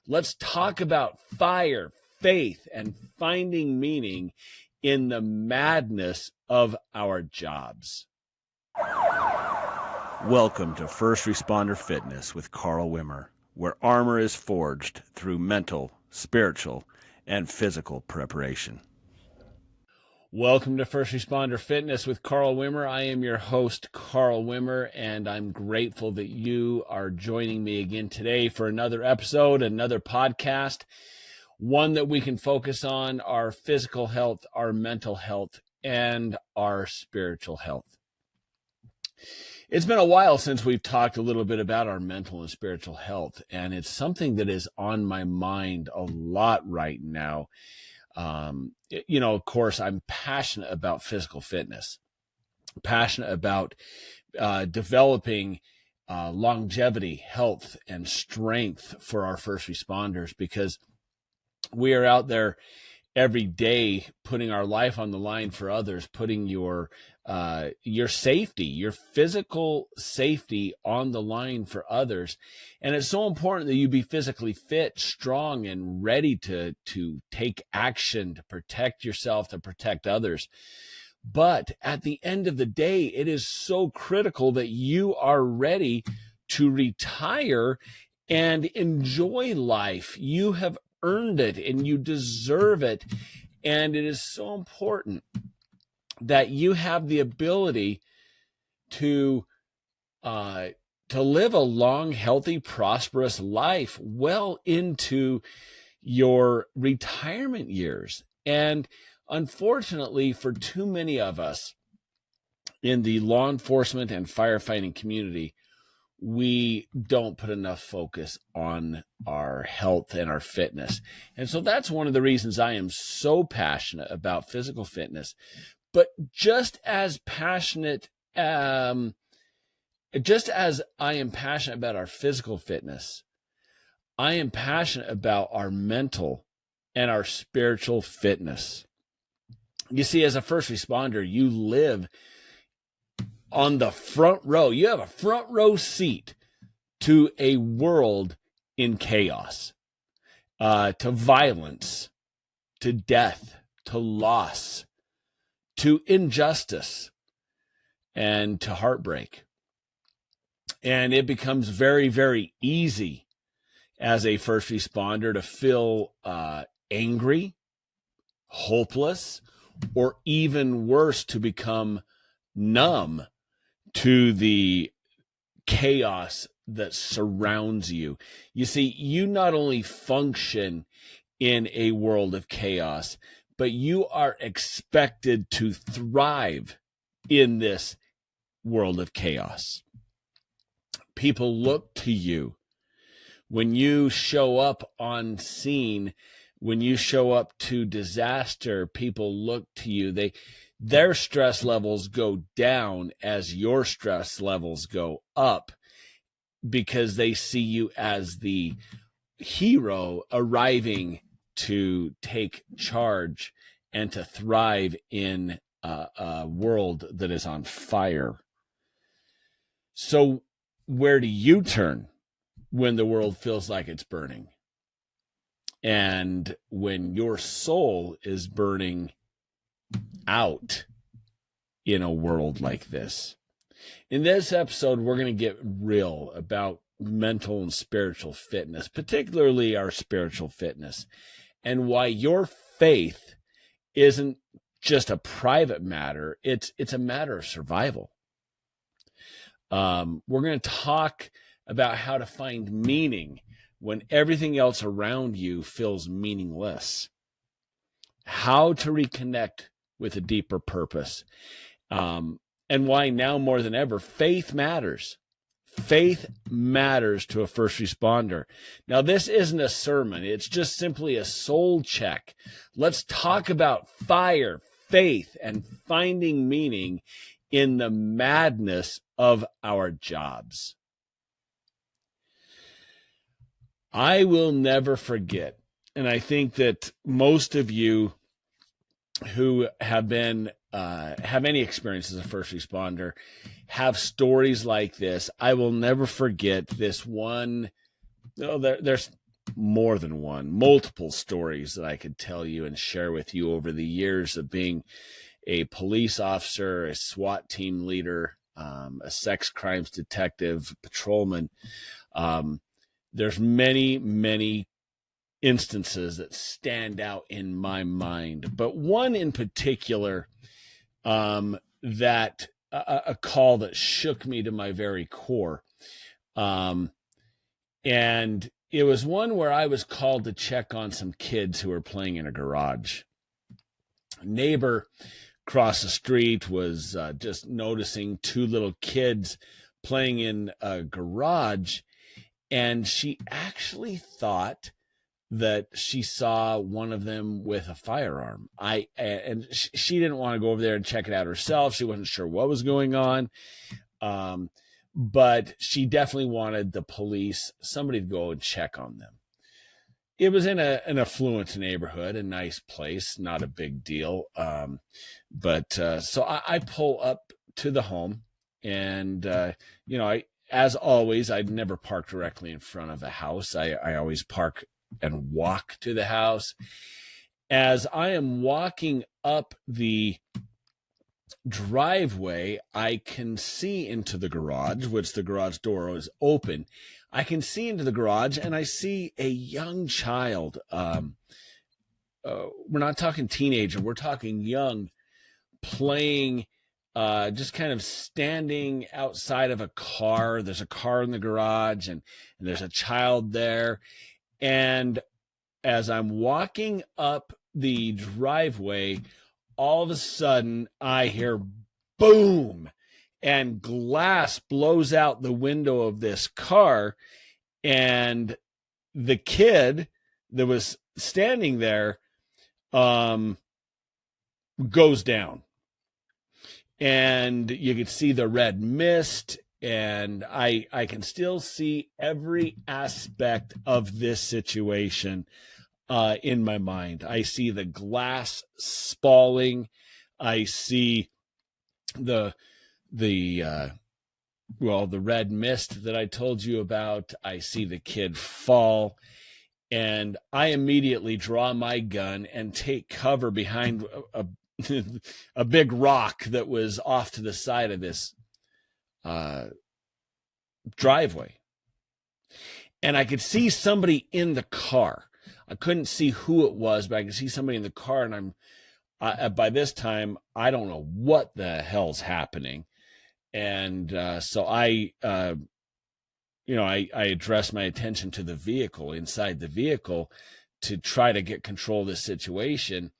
Let's talk about fire, faith, and finding meaning in the madness of our jobs. Welcome to First Responder Fitness with Carl Wimmer, where armor is forged through mental, spiritual, and physical preparation. Welcome to First Responder Fitness with Carl Wimmer. I am your host, Carl Wimmer, and I'm grateful that you are joining me again today for another episode, another podcast, one that we can focus on our physical health, our mental health, and our spiritual health. It's been a while since we've talked a little bit about our mental and spiritual health, and it's something that is on my mind a lot right now. Of course, I'm passionate about physical fitness, passionate about developing longevity, health, and strength for our first responders, because we are out there every day putting our life on the line for others, putting your safety, your physical safety on the line for others. And it's so important that you be physically fit, strong, and ready to take action, to protect yourself, to protect others. But at the end of the day, it is so critical that you are ready to retire and enjoy life. You have earned it and you deserve it. And it is so important that you have the ability to live a long, healthy, prosperous life well into your retirement years. And unfortunately, for too many of us in the law enforcement and firefighting community, we don't put enough focus on our health and our fitness. And so that's one of the reasons I am so passionate about physical fitness. But just as passionate, just as I am passionate about our physical fitness, I am passionate about our mental and our spiritual fitness. You see, as a first responder, you live on the front row. You have a front row seat to a world in chaos, to violence, to death, to loss, to injustice, and to heartbreak. And it becomes very, very easy as a first responder to feel angry, hopeless, or even worse, to become numb to the chaos that surrounds you. You see, you not only function in a world of chaos, but you are expected to thrive in this world of chaos. People look to you when you show up on scene. When you show up to disaster, people look to you. Their stress levels go down as your stress levels go up, because they see you as the hero arriving to take charge and to thrive in a world that is on fire. So where do you turn when the world feels like it's burning? And when your soul is burning out in a world like this? In this episode, we're going to get real about mental and spiritual fitness, particularly our spiritual fitness, and why your faith isn't just a private matter. It's a matter of survival. We're going to talk about how to find meaning when everything else around you feels meaningless, how to reconnect with a deeper purpose, and why now more than ever, faith matters. Faith matters to a first responder. Now, this isn't a sermon. It's just simply a soul check. Let's talk about fire, faith, and finding meaning in the madness of our jobs. I will never forget, and I think that most of you who have been have any experience as a first responder have stories like this. I will never forget this one. There's more than one, multiple stories that I could tell you and share with you over the years of being a police officer, a SWAT team leader, a sex crimes detective, patrolman. There's many, many instances that stand out in my mind, but one in particular, that a call that shook me to my very core. And it was one where I was called to check on some kids who were playing in a garage. A neighbor across the street was just noticing two little kids playing in a garage, and she actually thought that she saw one of them with a firearm. She didn't want to go over there and check it out herself. She wasn't sure what was going on. But she definitely wanted the police, somebody to go and check on them. It was in an affluent neighborhood, a nice place, not a big deal. So I pull up to the home, and, as always, I'd never park directly in front of a house. I always park and walk to the house. As I am walking up the driveway, I can see into the garage, which the garage door is open. I can see into the garage, and I see a young child. We're not talking teenager, we're talking young, playing, just kind of standing outside of a car. There's a car in the garage, and there's a child there. And as I'm walking up the driveway, all of a sudden I hear boom, and glass blows out the window of this car, and the kid that was standing there goes down, and you could see the red mist, and I can still see every aspect of this situation in my mind. I see the glass spalling. I see the red mist that I told you about. I see the kid fall, and I immediately draw my gun and take cover behind a big rock that was off to the side of this driveway. And I could see somebody in the car. I couldn't see who it was, but I could see somebody in the car, and by this time, I don't know what the hell's happening. And so I addressed my attention to the vehicle, inside the vehicle, to try to get control of this situation.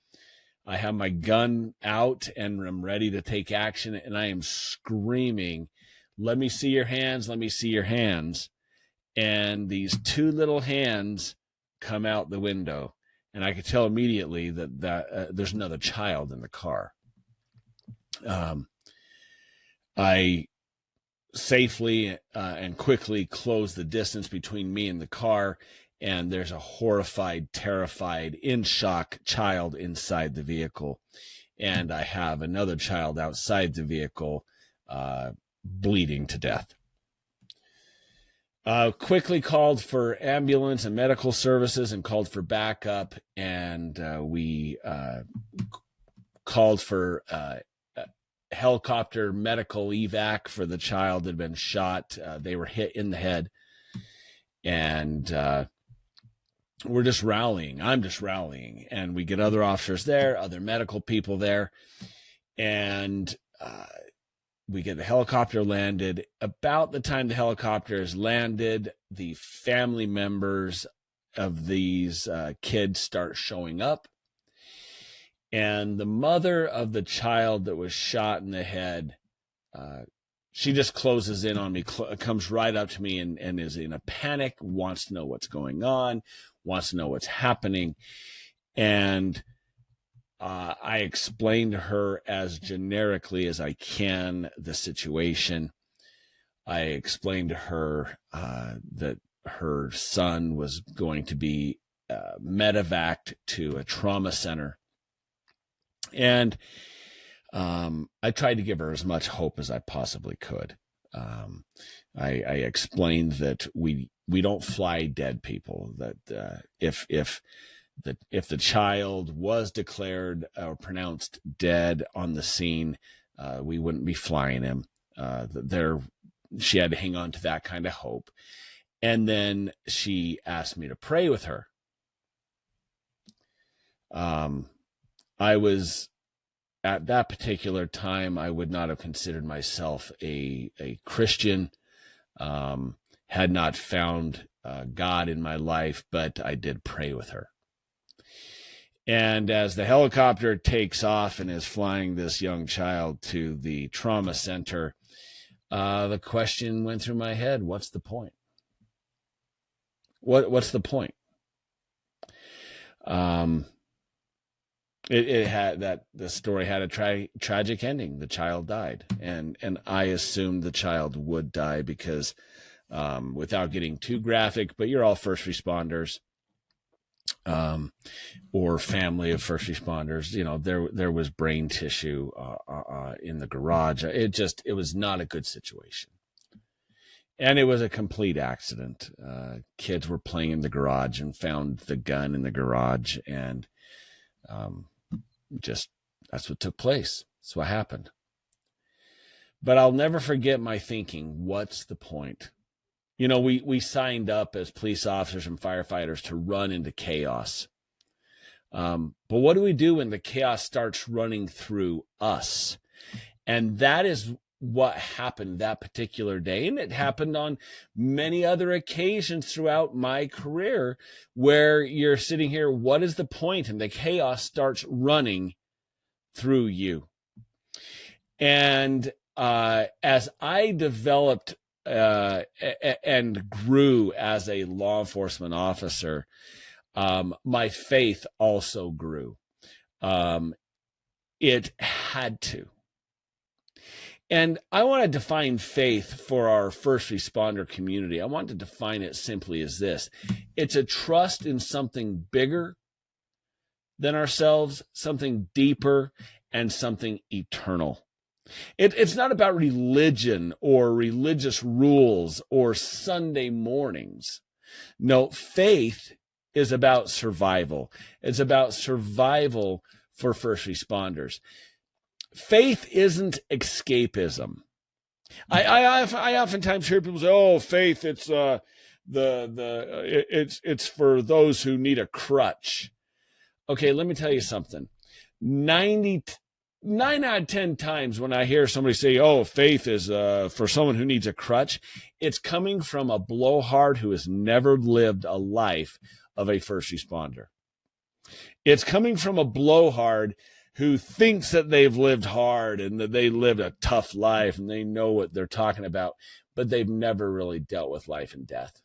I have my gun out and I'm ready to take action, and I am screaming, "Let me see your hands, let me see your hands." And these two little hands come out the window, and I could tell immediately that there's another child in the car. I safely and quickly close the distance between me and the car, and there's a horrified, terrified, in shock child inside the vehicle, and I have another child outside the vehicle bleeding to death. Quickly called for ambulance and medical services and called for backup, and we called for helicopter medical evac for the child that had been shot. They were hit in the head, and we're just rallying. I'm just rallying, and we get other officers there, other medical people there, and we get the helicopter landed. About the time the helicopter is landed, the family members of these kids start showing up. And the mother of the child that was shot in the head, she just closes in on me, comes right up to me and is in a panic, wants to know what's going on, wants to know what's happening. And I explained to her as generically as I can the situation. I explained to her that her son was going to be medevaced to a trauma center. And I tried to give her as much hope as I possibly could. I explained that we we don't fly dead people. That if the child was declared or pronounced dead on the scene, we wouldn't be flying him. She had to hang on to that kind of hope. And then she asked me to pray with her. I was, at that particular time, I would not have considered myself a Christian, had not found God in my life, but I did pray with her. And as the helicopter takes off and is flying this young child to the trauma center, the question went through my head: what's the point? What's the point? The story had a tragic ending. The child died, and I assumed the child would die because, without getting too graphic, but you're all first responders, or family of first responders. You know, there was brain tissue in the garage. It was not a good situation. And it was a complete accident. Kids were playing in the garage and found the gun in the garage, and that's what took place. That's what happened. But I'll never forget my thinking: what's the point? You know, we signed up as police officers and firefighters to run into chaos. But what do we do when the chaos starts running through us? And that is what happened that particular day. And it happened on many other occasions throughout my career, where you're sitting here, what is the point? And the chaos starts running through you. And as I developed and grew as a law enforcement officer, my faith also grew. It had to. And I want to define faith for our first responder community. I want to define it simply as this: it's a trust in something bigger than ourselves, something deeper, and something eternal. It's not about religion or religious rules or Sunday mornings. No, faith is about survival. It's about survival for first responders. Faith isn't escapism. I oftentimes hear people say, "Oh, faith, it's it's for those who need a crutch." Okay, let me tell you something. 9 out of 10 times when I hear somebody say, "Oh, faith is for someone who needs a crutch," it's coming from a blowhard who has never lived a life of a first responder. It's coming from a blowhard who thinks that they've lived hard and that they lived a tough life and they know what they're talking about, but they've never really dealt with life and death.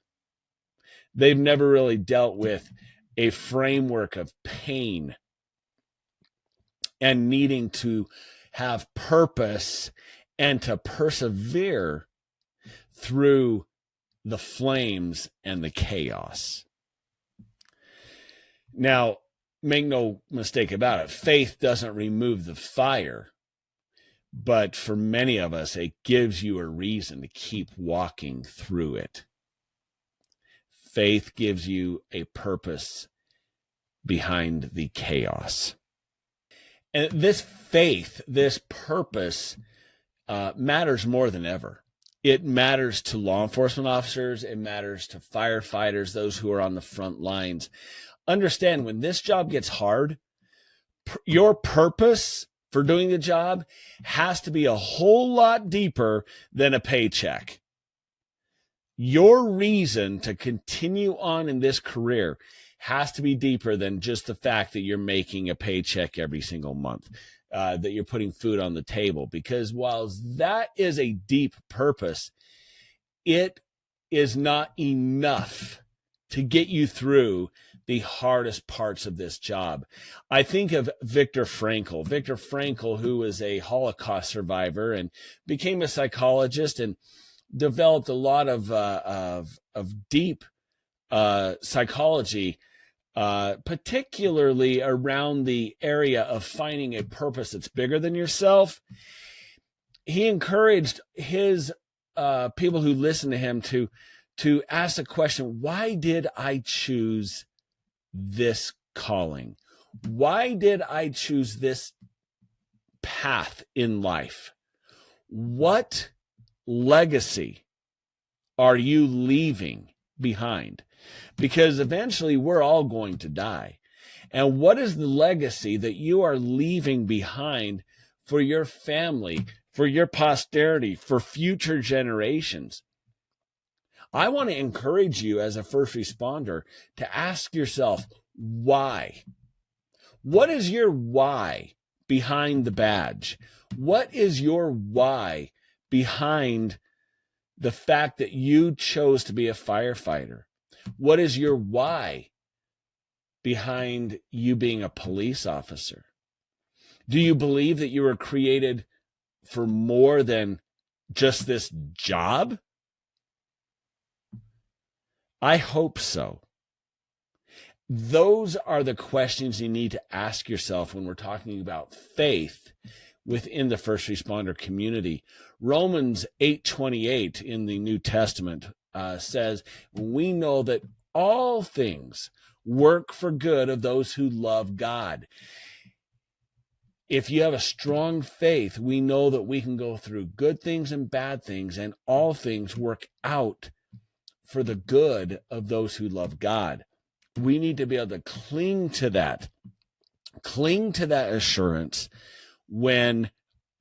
They've never really dealt with a framework of pain and needing to have purpose and to persevere through the flames and the chaos. Now, make no mistake about it, faith doesn't remove the fire, but for many of us, it gives you a reason to keep walking through it. Faith gives you a purpose behind the chaos. And this faith, this purpose, matters more than ever. It matters to law enforcement officers. It matters to firefighters, those who are on the front lines. Understand, when this job gets hard, your purpose for doing the job has to be a whole lot deeper than a paycheck. Your reason to continue on in this career has to be deeper than just the fact that you're making a paycheck every single month, that you're putting food on the table. Because while that is a deep purpose, it is not enough to get you through the hardest parts of this job. I think of Viktor Frankl. Viktor Frankl, who was a Holocaust survivor and became a psychologist and developed a lot of deep psychology, particularly around the area of finding a purpose that's bigger than yourself. He encouraged his people who listened to him to to ask the question, why did I choose this calling? Why did I choose this path in life? What legacy are you leaving behind? Because eventually we're all going to die. And what is the legacy that you are leaving behind for your family, for your posterity, for future generations? I want to encourage you as a first responder to ask yourself, why? What is your why behind the badge? What is your why behind the fact that you chose to be a firefighter? What is your why behind you being a police officer? Do you believe that you were created for more than just this job? I hope so. Those are the questions you need to ask yourself when we're talking about faith within the first responder community. Romans 8:28 in the New Testament says, we know that all things work for good of those who love God. If you have a strong faith, we know that we can go through good things and bad things, and all things work out for the good of those who love God. We need to be able to cling to that assurance when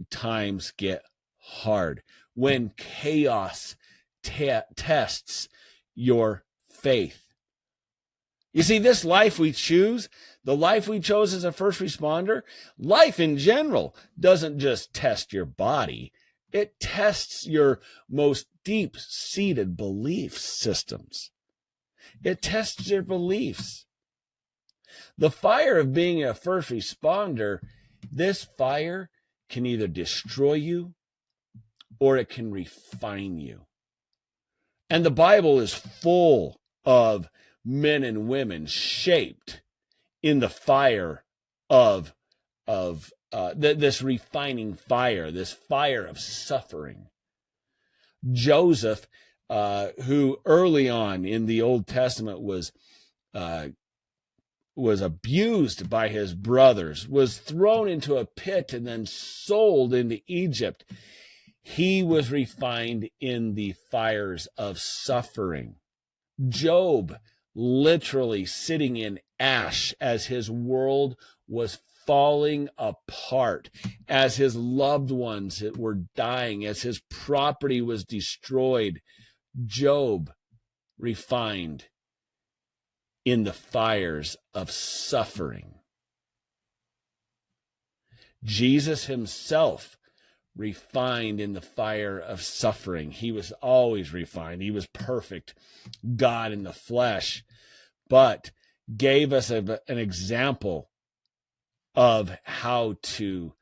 times get hard, when chaos tests your faith. You see, this life we choose, the life we chose as a first responder, life in general doesn't just test your body. It tests your most deep-seated belief systems. It tests your beliefs. The fire of being a first responder, this fire can either destroy you or it can refine you. And the Bible is full of men and women shaped in the fire of this refining fire, this fire of suffering. Joseph, who early on in the Old Testament was abused by his brothers, was thrown into a pit and then sold into Egypt. He was refined in the fires of suffering. Job, literally sitting in ash as his world was falling apart, as his loved ones were dying, as his property was destroyed. Job refined in the fires of suffering. Jesus himself refined in the fire of suffering. He was always refined. He was perfect, God in the flesh, but gave us an example of how to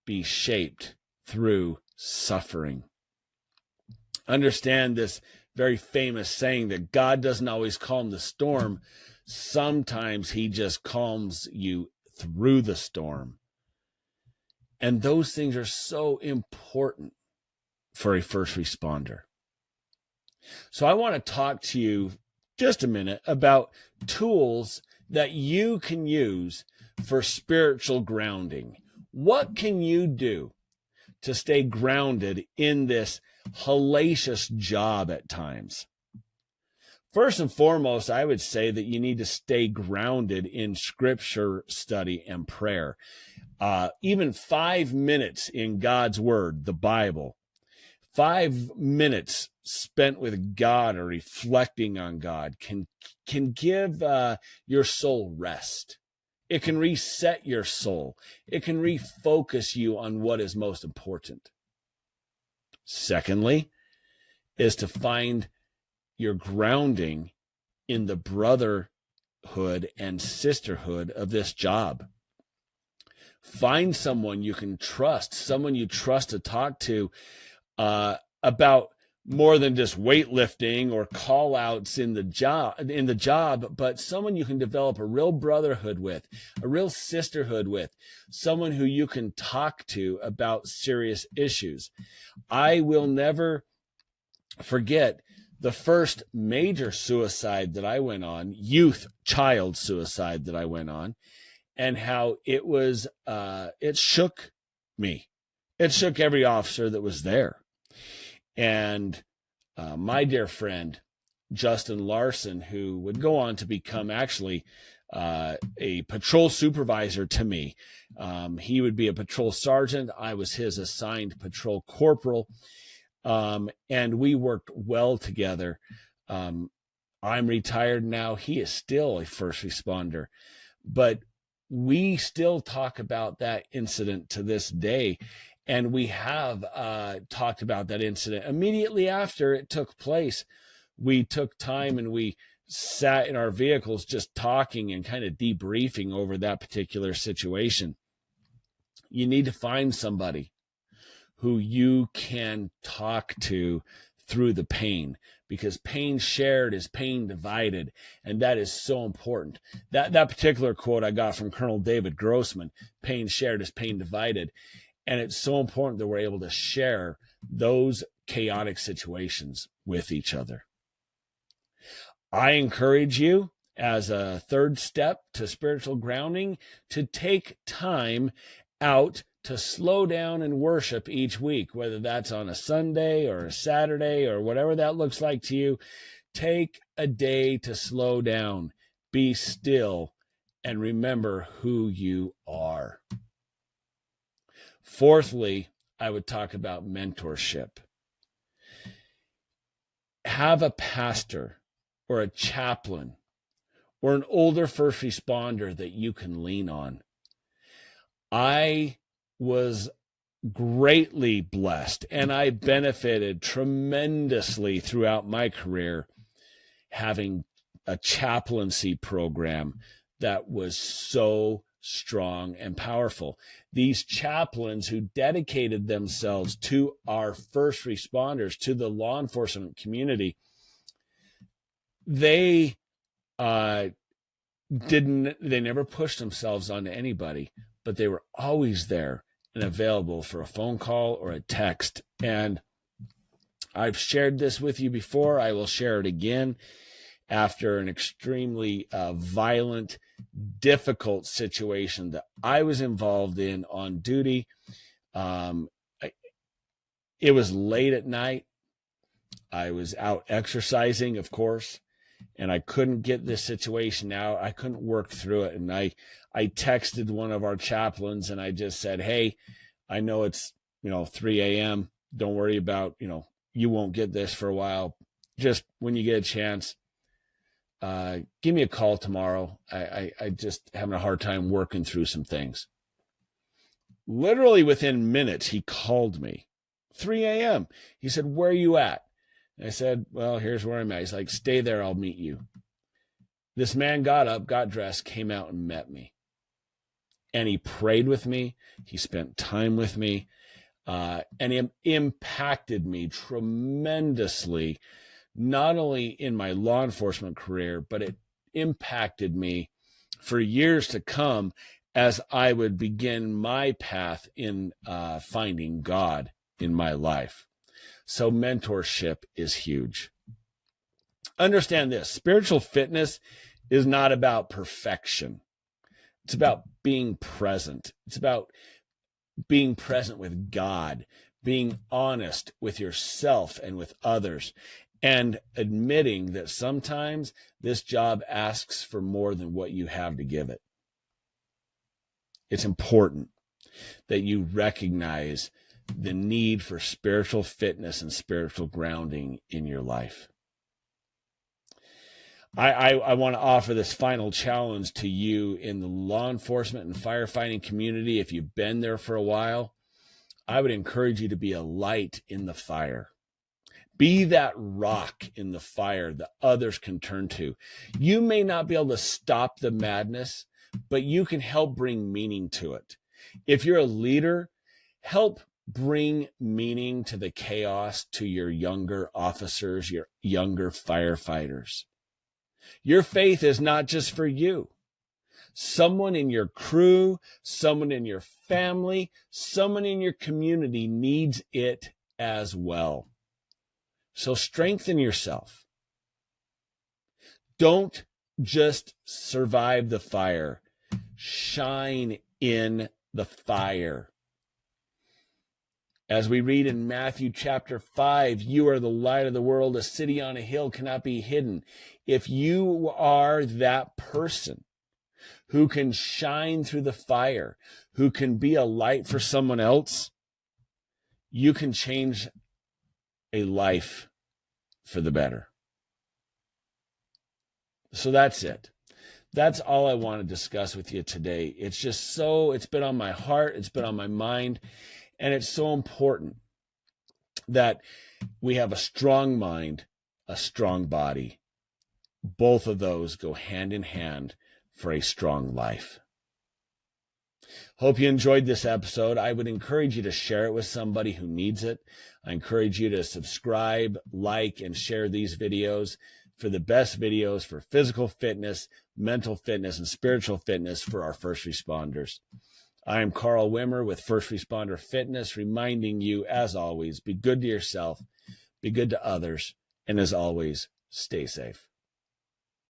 be shaped through suffering. Understand this very famous saying that God doesn't always calm the storm. Sometimes he just calms you through the storm. And those things are so important for a first responder. So I want to talk to you just a minute about tools that you can use for spiritual grounding. What can you do to stay grounded in this hellacious job at times? First and foremost, I would say that you need to stay grounded in scripture study and prayer. Even 5 minutes in God's word, the Bible, 5 minutes spent with God or reflecting on God can give your soul rest. It can reset your soul. It can refocus you on what is most important. Secondly, is to find your grounding in the brotherhood and sisterhood of this job. Find someone you can trust, someone you trust to talk to about more than just weightlifting or call outs in the job, but someone you can develop a real brotherhood with, a real sisterhood with, someone who you can talk to about serious issues. I will never forget the first major suicide that I went on, child suicide that I went on, and how it was, it shook me. It shook every officer that was there. And my dear friend, Justin Larson, who would go on to become actually a patrol supervisor to me. He would be a patrol sergeant. I was his assigned patrol corporal. And we worked well together. I'm retired now. He is still a first responder, but we still talk about that incident to this day. And we have talked about that incident immediately after it took place. We took time and we sat in our vehicles just talking and kind of debriefing over that particular situation. You need to find somebody who you can talk to through the pain, because pain shared is pain divided. And that is so important. That particular quote I got from Colonel David Grossman, pain shared is pain divided. And it's so important that we're able to share those chaotic situations with each other. I encourage you, as a third step to spiritual grounding, to take time out to slow down and worship each week, whether that's on a Sunday or a Saturday or whatever that looks like to you. Take a day to slow down, be still, and remember who you are. Fourthly, I would talk about mentorship. Have a pastor or a chaplain or an older first responder that you can lean on. I was greatly blessed and I benefited tremendously throughout my career having a chaplaincy program that was so strong and powerful. These chaplains who dedicated themselves to our first responders, to the law enforcement community, they never pushed themselves onto anybody, but they were always there and available for a phone call or a text. And I've shared this with you before. I will share it again. After an extremely violent, difficult situation that I was involved in on duty, it was late at night. I was out exercising, of course, and I couldn't get this situation out. I couldn't work through it. And I texted one of our chaplains and I just said, hey, I know it's, 3 a.m. Don't worry about, you won't get this for a while. Just when you get a chance, give me a call tomorrow. I just having a hard time working through some things. Literally within minutes, he called me. 3 a.m. He said, where are you at? I said, well, here's where I'm at. He's like, stay there. I'll meet you. This man got up, got dressed, came out and met me. And he prayed with me. He spent time with me. And he impacted me tremendously, not only in my law enforcement career, but it impacted me for years to come as I would begin my path in finding God in my life. So mentorship is huge. Understand this: spiritual fitness is not about perfection. It's about being present. It's about being present with God, being honest with yourself and with others, and admitting that sometimes this job asks for more than what you have to give it. It's important that you recognize the need for spiritual fitness and spiritual grounding in your life. I want to offer this final challenge to you in the law enforcement and firefighting community. If you've been there for a while, I would encourage you to be a light in the fire. Be that rock in the fire that others can turn to. You may not be able to stop the madness, but you can help bring meaning to it. If you're a leader, help bring meaning to the chaos to your younger officers, your younger firefighters. Your faith is not just for you. Someone in your crew, someone in your family, someone in your community needs it as well. So strengthen yourself. Don't just survive the fire. Shine in the fire. As we read in Matthew chapter 5, you are the light of the world. A city on a hill cannot be hidden. If you are that person who can shine through the fire, who can be a light for someone else, you can change a life for the better. So that's it. That's all I want to discuss with you today. It's been on my heart, it's been on my mind, and it's so important that we have a strong mind, a strong body. Both of those go hand in hand for a strong life. Hope you enjoyed this episode. I would encourage you to share it with somebody who needs it. I encourage you to subscribe, like, and share these videos for the best videos for physical fitness, mental fitness, and spiritual fitness for our first responders. I am Carl Wimmer with First Responder Fitness, reminding you, as always, be good to yourself, be good to others, and as always, stay safe.